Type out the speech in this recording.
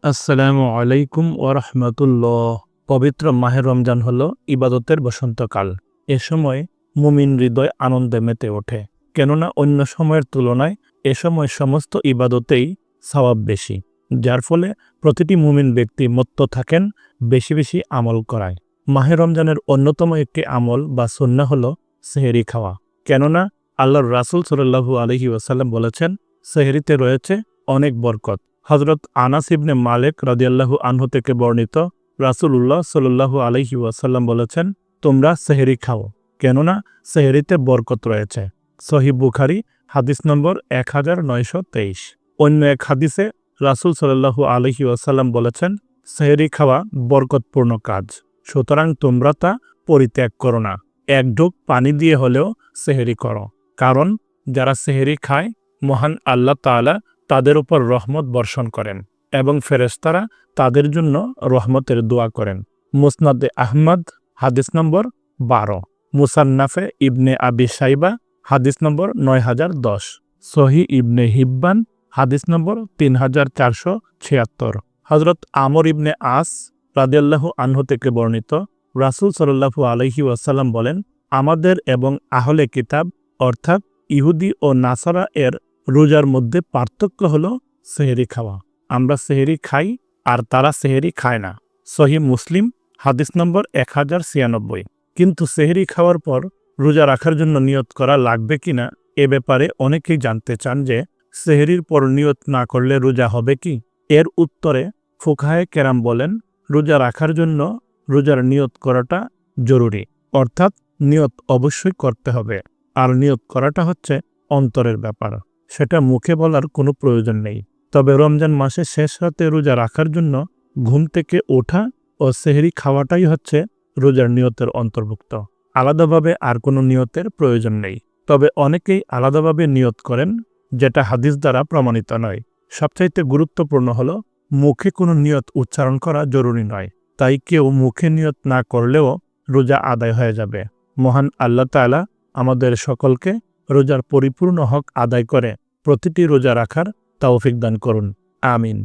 আসসালামু আলাইকুম ওরহমতুল্লাহ। পবিত্র মাহে রমজান হল ইবাদতের বসন্তকাল। এ সময় মুমিন হৃদয় আনন্দে মেতে ওঠে, কেননা অন্য সময়ের তুলনায় এ সময় সমস্ত ইবাদতেই সওয়াব বেশি, যার ফলে প্রতিটি মুমিন ব্যক্তি মত্ত থাকেন বেশি বেশি আমল করায়। মাহে রমজানের অন্যতম একটি আমল বা সুন্নাহ হল সেহরি খাওয়া, কেননা আল্লাহর রাসূল সাল্লাল্লাহু আলাইহি ওয়াসাল্লাম বলেছেন, সেহরিতে রয়েছে অনেক বরকত। হযরত আনাস ইবনে মালিক রাদিয়াল্লাহু আনহু থেকে বর্ণিত, রাসূলুল্লাহ সাল্লাল্লাহু আলাইহি ওয়াসাল্লাম বলেছেন, তোমরা সেহরি খাও, কেননা সেহরিতে বরকত রয়েছে। সহিহ বুখারী হাদিস নম্বর 1923। অন্য এক হাদিসে রাসূল সাল্লাল্লাহু আলাইহি ওয়াসাল্লাম বলেছেন, সেহরি খাওয়া বরকতপূর্ণ কাজ, সুতরাং তোমরা তা পরিত্যাগ করো না। এক ঢোক পানি দিয়ে হলেও সেহরি করো, কারণ যারা সেহরি খায় মহান আল্লাহ তাআলা তাদের উপর রহমত বর্ষণ করেন এবং ফেরেশতারা তাদের জন্য রহমতের দোয়া করেন। মুসনাদে আহমদ হাদিস নম্বর 12, মুসান্নাফে ইবনে আবি শাইবা হাদিস নম্বর 9010, সহিহ ইবনে হিব্বান হাদিস নম্বর 3476। হযরত আমর ইবনে আস রাদিয়াল্লাহু আনহু থেকে বর্ণিত, রাসূল সাল্লাল্লাহু আলাইহি ওয়াসাল্লাম বলেন, আমাদের এবং আহলে কিতাব অর্থাৎ ইহুদি ও নাসারা এর রোজার মধ্যে পার্থক্য হলো সেহরি খাওয়া। আমরা সেহরি খাই আর তারা সেহরি খায় না। সহিহ মুসলিম হাদিস নম্বর 1096। কিন্তু সেহরি খাওয়ার পর রোজা রাখার জন্য নিয়ত করা লাগবে কিনা এ ব্যাপারে অনেকেই জানতে চান যে সেহরির পর নিয়ত না করলে রোজা হবে কি। এর উত্তরে ফুকাহে কেরাম বলেন, রোজা রাখার জন্য রোজার নিয়ত করাটা জরুরি, অর্থাৎ নিয়ত অবশ্যই করতে হবে। আর নিয়ত করাটা হচ্ছে অন্তরের ব্যাপার, সেটা মুখে বলার কোনো প্রয়োজন নেই। তবে রমজান মাসে শেষ রাতে রোজা রাখার জন্য ঘুম থেকে ওঠা ও সেহরি খাওয়াটাই হচ্ছে রোজার নিয়তের অন্তর্ভুক্ত। আলাদাভাবে আর কোনো নিয়তের প্রয়োজন নেই। তবে অনেকেই আলাদাভাবে নিয়ত করেন, যেটা হাদিস দ্বারা প্রমাণিত নয়। সবচাইতে গুরুত্বপূর্ণ হলো মুখে কোনো নিয়ত উচ্চারণ করা জরুরি নয়, তাই কেউ মুখে নিয়ত না করলেও রোজা আদায় হয়ে যাবে। মহান আল্লাহ তাআলা আমাদের সকলকে রোজার পরিপূর্ণ হক আদায় করে প্রতিটি রোজা রাখার তৌফিক দান করুন। আমিন।